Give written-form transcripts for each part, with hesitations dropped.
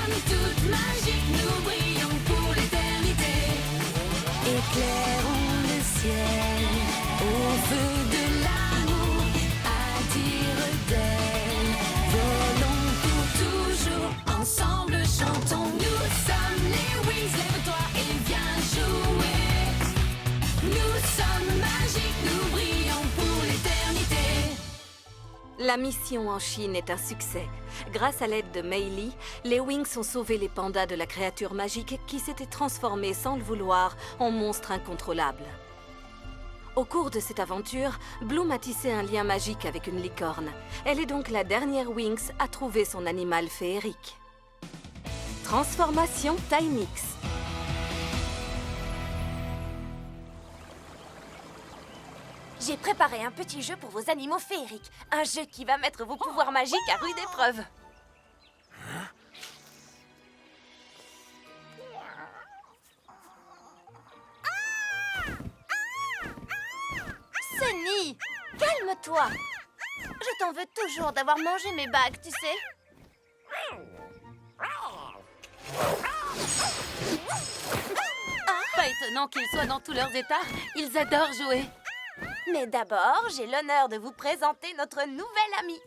sommes toutes magiques, nous brillons pour l'éternité. Éclairons le ciel au feu de l'amour, attire d'elle. Volons pour toujours, ensemble chantons. Nous sommes les Wings, lève-toi et viens jouer. Nous sommes magiques, nous brillons pour l'éternité. La mission en Chine est un succès. Grâce à l'aide de Mei Li, les Wings ont sauvé les pandas de la créature magique qui s'était transformée sans le vouloir en monstre incontrôlable. Au cours de cette aventure, Bloom a tissé un lien magique avec une licorne. Elle est donc la dernière Wings à trouver son animal féerique. Transformation Tynix. J'ai préparé un petit jeu pour vos animaux féeriques. Un jeu qui va mettre vos pouvoirs magiques à rude épreuve. Sunny, calme-toi. Je t'en veux toujours d'avoir mangé mes bagues, tu sais. Pas étonnant qu'ils soient dans tous leurs états. Ils adorent jouer. Mais d'abord, j'ai l'honneur de vous présenter notre nouvel ami.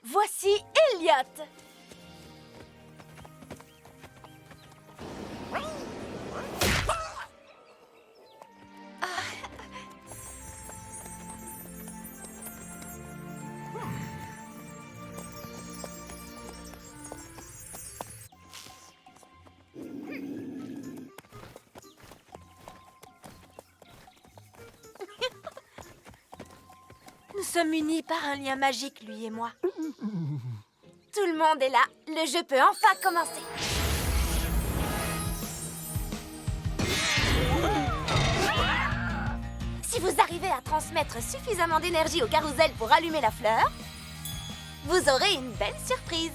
Voici Elliot. Nous sommes unis par un lien magique, lui et moi. Tout le monde est là. Le jeu peut enfin commencer. Si vous arrivez à transmettre suffisamment d'énergie au carrousel pour allumer la fleur, vous aurez une belle surprise.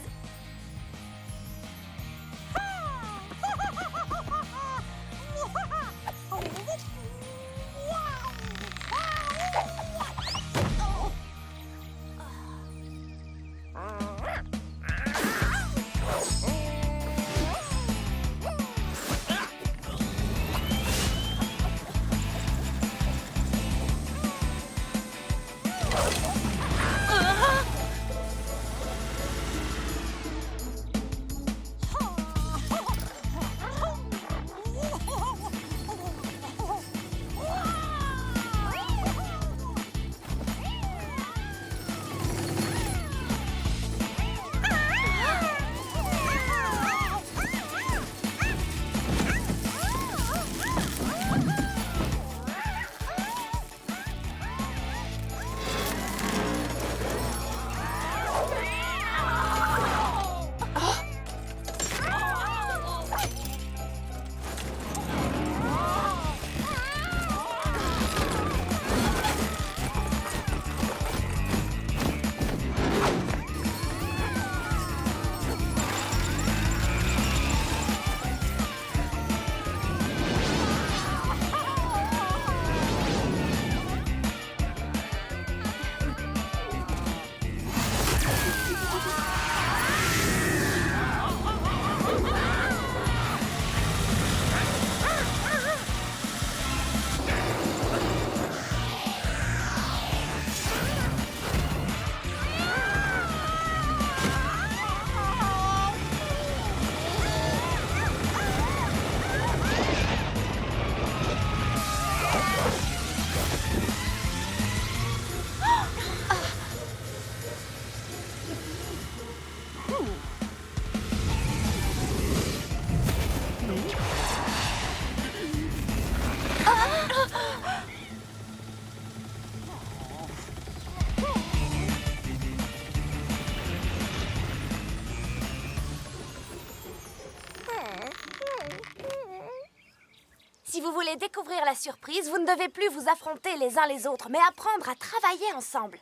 Si vous voulez découvrir la surprise, vous ne devez plus vous affronter les uns les autres, mais apprendre à travailler ensemble.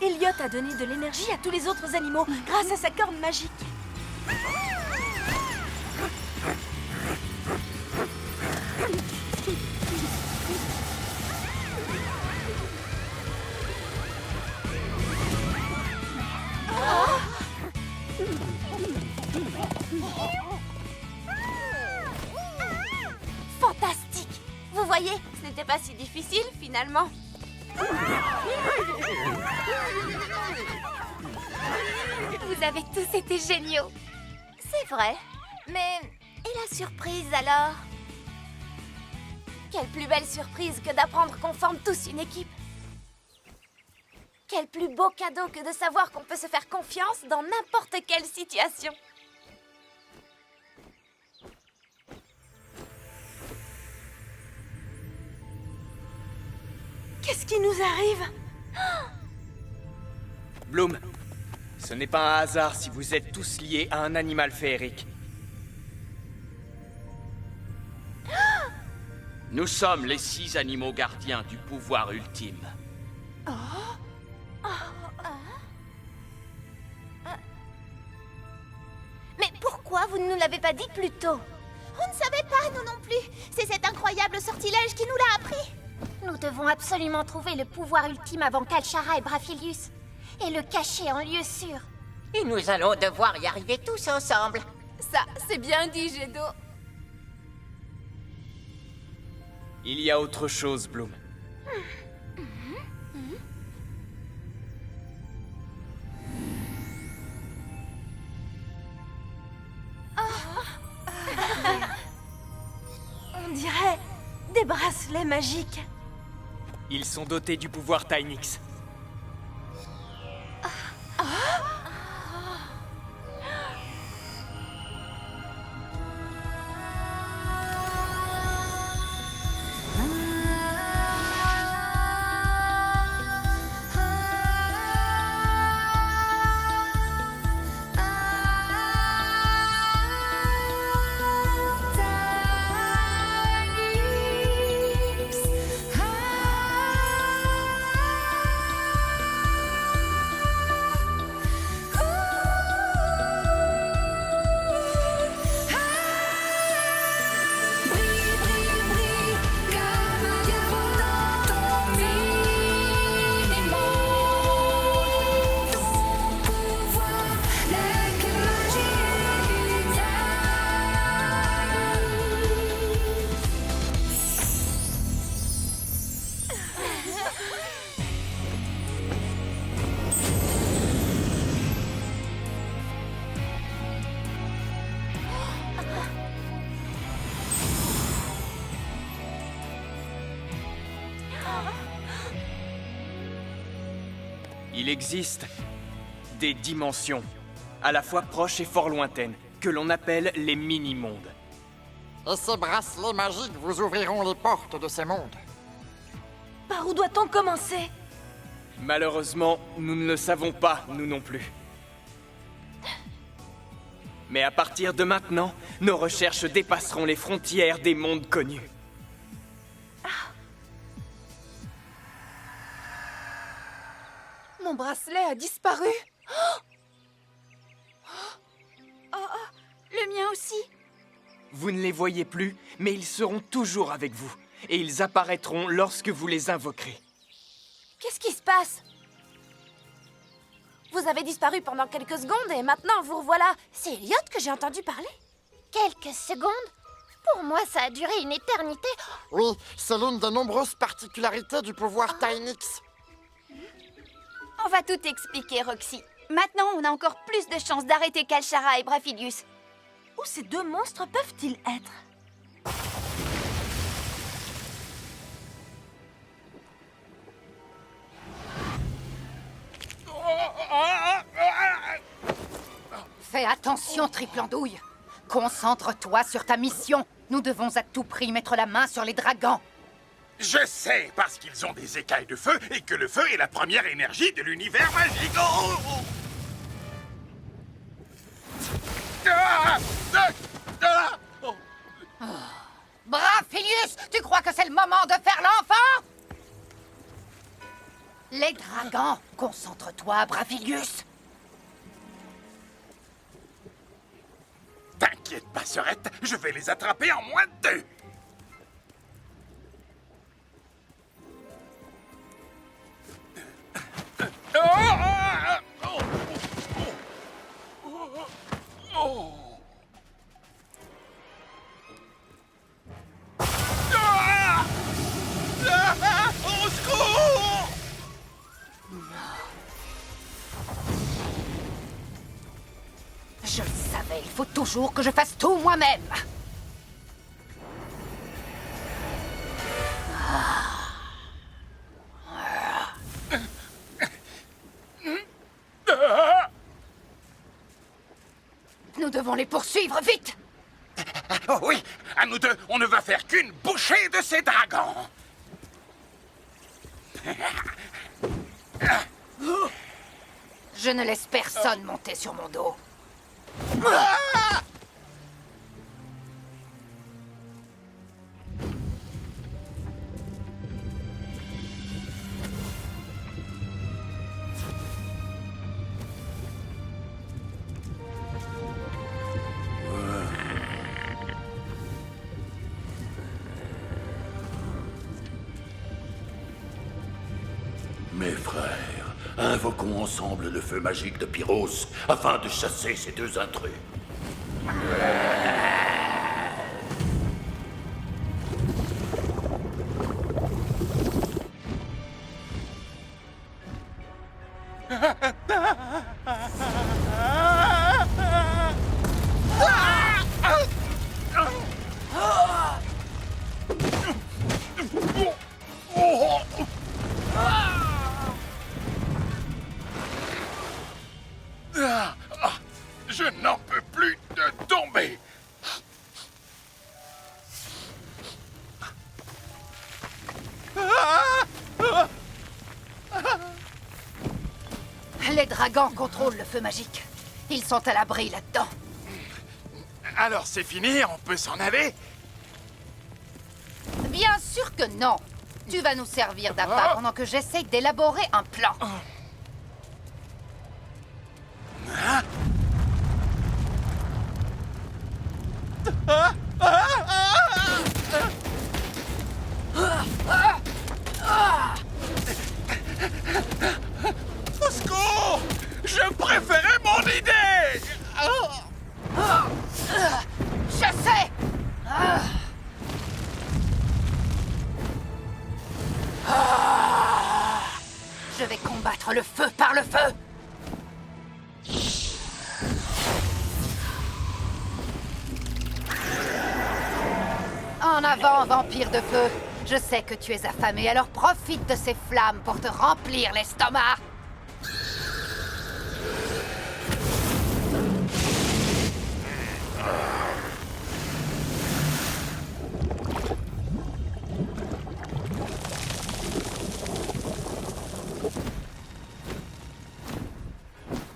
Elliot a donné de l'énergie à tous les autres animaux grâce à sa corne magique. Fantastique! Vous voyez, ce n'était pas si difficile finalement. Vous avez tous été géniaux. C'est vrai. Mais et la surprise alors? Quelle plus belle surprise que d'apprendre qu'on forme tous une équipe. Quel plus beau cadeau que de savoir qu'on peut se faire confiance dans n'importe quelle situation. Qu'est-ce qui nous arrive? Bloom, ce n'est pas un hasard si vous êtes tous liés à un animal féerique. Nous sommes les 6 animaux gardiens du pouvoir ultime. Mais pourquoi vous ne nous l'avez pas dit plus tôt? On ne savait pas, nous non plus. C'est cet incroyable sortilège qui nous l'a appris. Nous devons absolument trouver le pouvoir ultime avant Kalshara et Brafilius. Et le cacher en lieu sûr. Et nous allons devoir y arriver tous ensemble. Ça, c'est bien dit, Gédo. Il y a autre chose, Bloom. On dirait des bracelets magiques. Ils sont dotés du pouvoir Tynix. Il existe des dimensions, à la fois proches et fort lointaines, que l'on appelle les mini-mondes. Et ces bracelets magiques vous ouvriront les portes de ces mondes. Par où doit-on commencer? Malheureusement, nous ne le savons pas, nous non plus. Mais à partir de maintenant, nos recherches dépasseront les frontières des mondes connus. Mon bracelet a disparu. Le mien aussi. Vous ne les voyez plus, mais ils seront toujours avec vous. Et ils apparaîtront lorsque vous les invoquerez. Qu'est-ce qui se passe? Vous avez disparu pendant quelques secondes et maintenant vous revoilà. C'est Elliot que j'ai entendu parler. Quelques secondes? Pour moi, ça a duré une éternité. Oui, c'est l'une des nombreuses particularités du pouvoir Tynix. On va tout expliquer, Roxy. Maintenant, on a encore plus de chances d'arrêter Kalshara et Brafilius. Où ces deux monstres peuvent-ils être? Fais attention, Triple Andouille. Concentre-toi sur ta mission. Nous devons à tout prix mettre la main sur les dragons. Je sais, parce qu'ils ont des écailles de feu et que le feu est la première énergie de l'univers magique. Oh, oh, oh. Ah, ah, ah. Brafilius, tu crois que c'est le moment de faire l'enfant? Les dragons, concentre-toi, Brafilius. T'inquiète pas, Sœurette, je vais les attraper en moins de 2. Au secours! Je le savais, il faut toujours que je fasse tout moi-même. Nous devons les poursuivre, vite! Oh oui, à nous deux, on ne va faire qu'une bouchée de ces dragons. Je ne laisse personne monter sur mon dos. Mes frères, invoquons ensemble le feu magique de Pyros afin de chasser ces deux intrus. Je n'en peux plus de tomber. Les dragons contrôlent le feu magique. Ils sont à l'abri là-dedans. Alors c'est fini, on peut s'en aller? Bien sûr que non. Tu vas nous servir d'appât pendant que j'essaye d'élaborer un plan. Au secours! Je préférais mon idée! Je sais! Je vais combattre le feu par le feu! En avant, vampire de feu! Je sais que tu es affamé, alors profite de ces flammes pour te remplir l'estomac!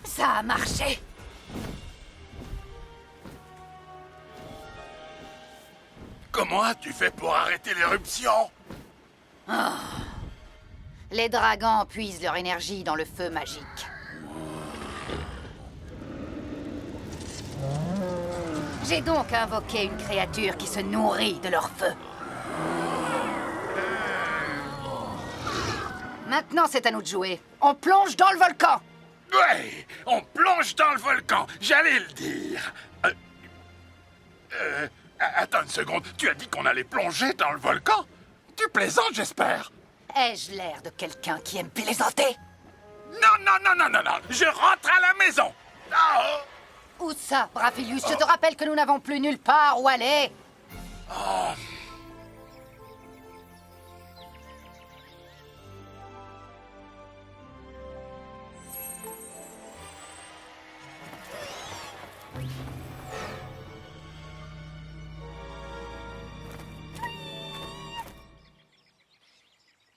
Ça a marché! Comment as-tu fait pour arrêter l'éruption? Les dragons puisent leur énergie dans le feu magique. J'ai donc invoqué une créature qui se nourrit de leur feu. Maintenant, c'est à nous de jouer. On plonge dans le volcan! Ouais, on plonge dans le volcan, j'allais le dire. Attends une seconde, tu as dit qu'on allait plonger dans le volcan? Tu plaisantes, j'espère? Ai-je l'air de quelqu'un qui aime plaisanter? Non, je rentre à la maison. Où ça, Brafilius? Je te rappelle que nous n'avons plus nulle part où aller.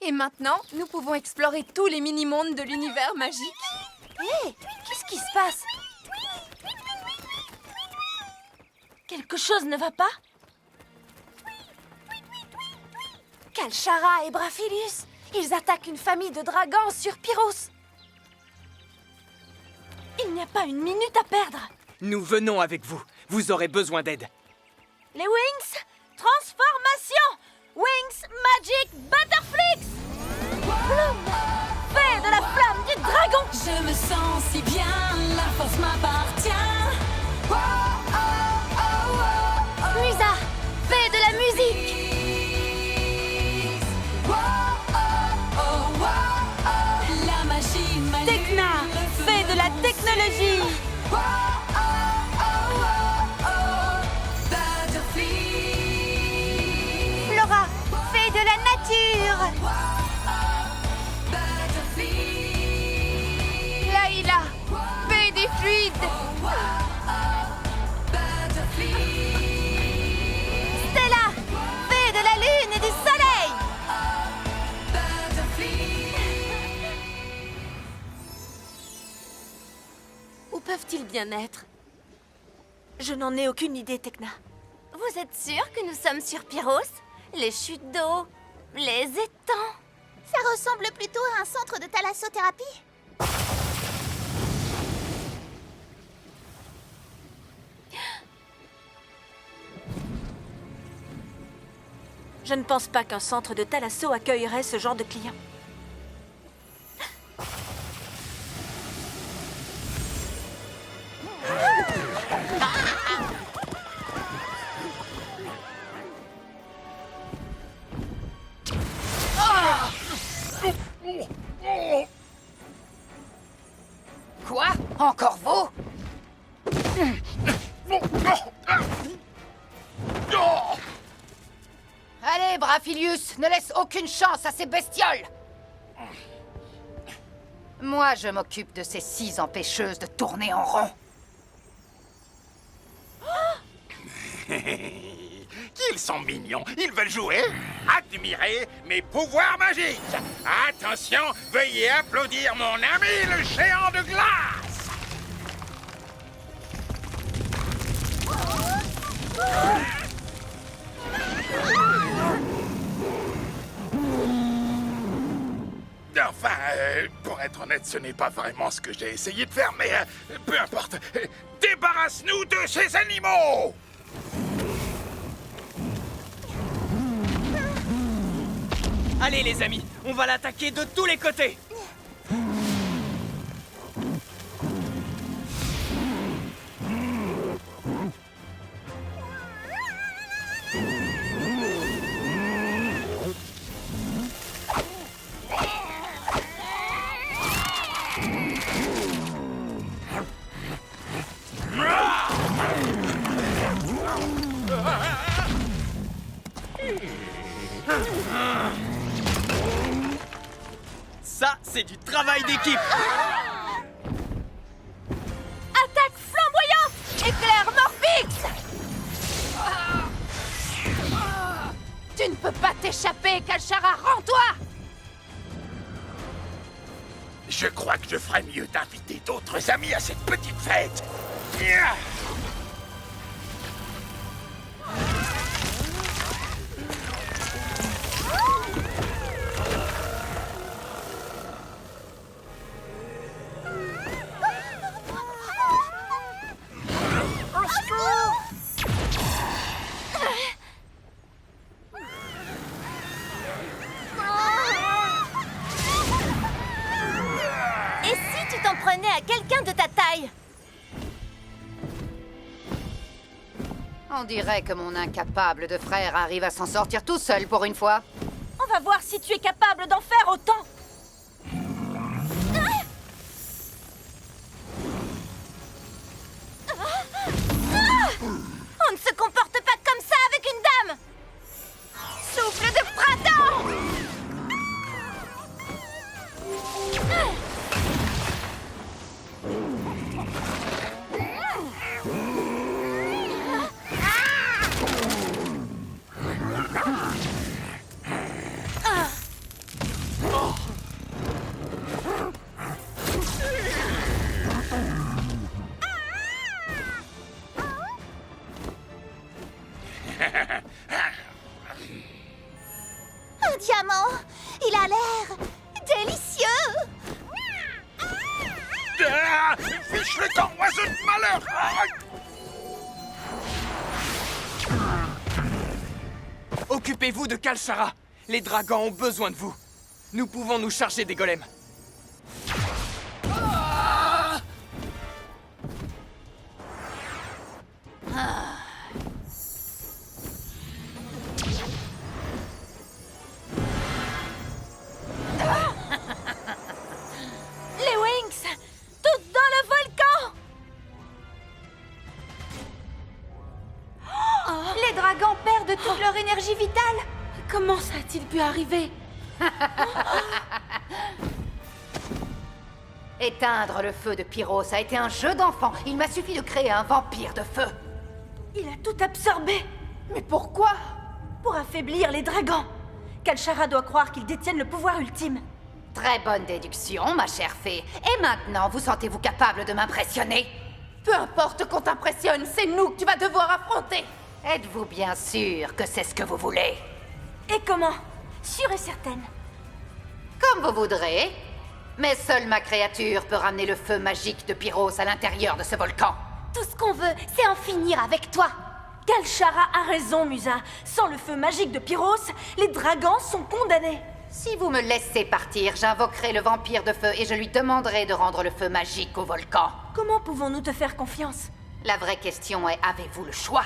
Et maintenant, nous pouvons explorer tous les mini-mondes de l'univers magique. Hé, qu'est-ce qui se passe? Quelque chose ne va pas? Kalshara et Braphilius, ils attaquent une famille de dragons sur Pyros. Il n'y a pas une minute à perdre. Nous venons avec vous. Vous aurez besoin d'aide. Les Wings, transformation! Wings Magic Butterflix! Bloom, fée de la flamme du dragon! Je me sens si bien, la force m'appartient. Musa, fée de la musique. La magie magique. Tekna, fée de la technologie! Flora, fée de la nature! Laïla, fée des fluides! Stella, fée de la lune et du soleil! Où peuvent-ils bien être? Je n'en ai aucune idée, Tekna. Vous êtes sûr que nous sommes sur Pyros? Les chutes d'eau, les étangs. Ça ressemble plutôt à un centre de thalassothérapie. Je ne pense pas qu'un centre de thalasso accueillerait ce genre de clients. Quoi? Encore vous? Allez, Braphilius, ne laisse aucune chance à ces bestioles! Moi, je m'occupe de ces 6 empêcheuses de tourner en rond. Qu'ils sont mignons, ils veulent jouer. Admirez mes pouvoirs magiques. Attention, veuillez applaudir mon ami le géant de glace. Enfin, pour être honnête, ce n'est pas vraiment ce que j'ai essayé de faire, mais peu importe. Débarrasse-nous de ces animaux! Allez les amis, on va l'attaquer de tous les côtés. Ça, c'est du travail d'équipe. Attaque flamboyante! Éclair Morphix! Tu ne peux pas t'échapper, Kalshara, rends-toi! Je crois que je ferais mieux d'inviter d'autres amis à cette petite fête. Et si tu t'en prenais à quelqu'un de ta taille? On dirait que mon incapable de frère arrive à s'en sortir tout seul pour une fois. On va voir si tu es capable d'en faire autant! On ne se comporte pas comme ça avec une dame! Souffle de printemps! diamant. Il a l'air délicieux. Ah, fiche le camp, oiseau de malheur! Occupez-vous de Kalshara. Les dragons ont besoin de vous. Nous pouvons nous charger des golems. Les Wings! Toutes dans le volcan! Les dragons perdent toute leur énergie vitale. Comment ça a-t-il pu arriver? Éteindre le feu de Pyros a été un jeu d'enfant. Il m'a suffi de créer un vampire de feu. Il a tout absorbé. Mais pourquoi? Pour affaiblir les dragons. Kalshara doit croire qu'ils détiennent le pouvoir ultime. Très bonne déduction, ma chère fée. Et maintenant, vous sentez-vous capable de m'impressionner? Peu importe qu'on t'impressionne, c'est nous que tu vas devoir affronter. Êtes-vous bien sûr que c'est ce que vous voulez? Et comment? Sûre et certaine. Comme vous voudrez. Mais seule ma créature peut ramener le feu magique de Pyros à l'intérieur de ce volcan. Tout ce qu'on veut, c'est en finir avec toi. Kalshara a raison, Musa. Sans le feu magique de Pyros, les dragons sont condamnés. Si vous me laissez partir, j'invoquerai le vampire de feu et je lui demanderai de rendre le feu magique au volcan. Comment pouvons-nous te faire confiance? La vraie question est, avez-vous le choix?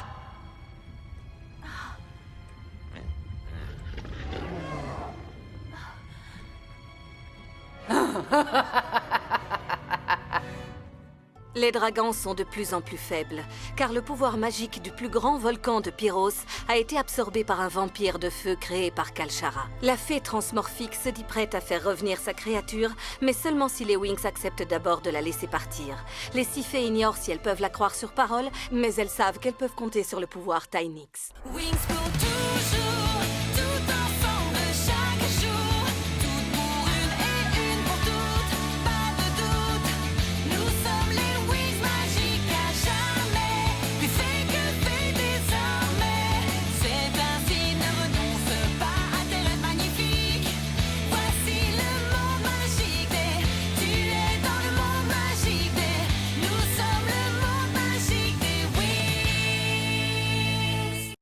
Les dragons sont de plus en plus faibles, car le pouvoir magique du plus grand volcan de Pyros a été absorbé par un vampire de feu créé par Kalshara. La fée transmorphique se dit prête à faire revenir sa créature, mais seulement si les Wings acceptent d'abord de la laisser partir. Les 6 fées ignorent si elles peuvent la croire sur parole, mais elles savent qu'elles peuvent compter sur le pouvoir Tynix. Wings pour toujours.